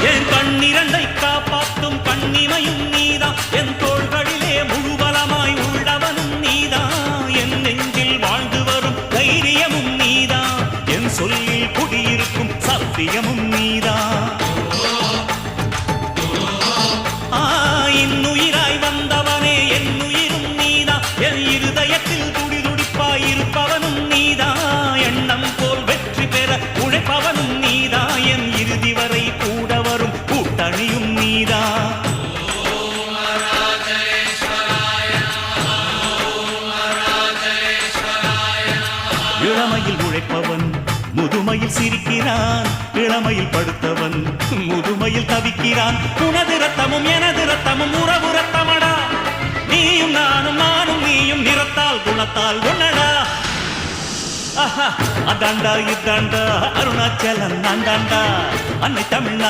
என் கண்ணிரண்டை காப்பாற்றும் கண்ணிமையும் நீதான், என் தோள்களிலே முழுபலமாய் உள்ளவனும் நீதான், என் நெஞ்சில் வாழ்ந்து வரும் தைரியமும் நீதான், என் சொல்லில் குடியிருக்கும் சத்தியமும் நீதான். இன்னுயிராய் வந்தவனே என் உயிரும் நீதான், என் இருதயத்தில் துடிதுடிப்பாய் இருப்பவனும் நீதான், எண்ணம் போல் வெற்றி பெற உழைப்பவனும் நீதான், என் இறுதி வரை கூட வரும் கூட்டணியும் நீதான். இளமையில் உழைப்பவன் முதுமையில் சிரிக்கிறான், இளமையில் படுத்தவன் முதுமையில் தவிக்கிறான். உனது ரத்தமும் எனது ரத்தமும் உறவு ரத்தமடா, நீயும் நானும் நானும் நீயும் நிறத்தால் குணத்தால் ஒன்னடா. அதாண்டா இதாண்டா அருணாச்சலம் நான்தாண்டா அன்னை தமிழ்நாடு.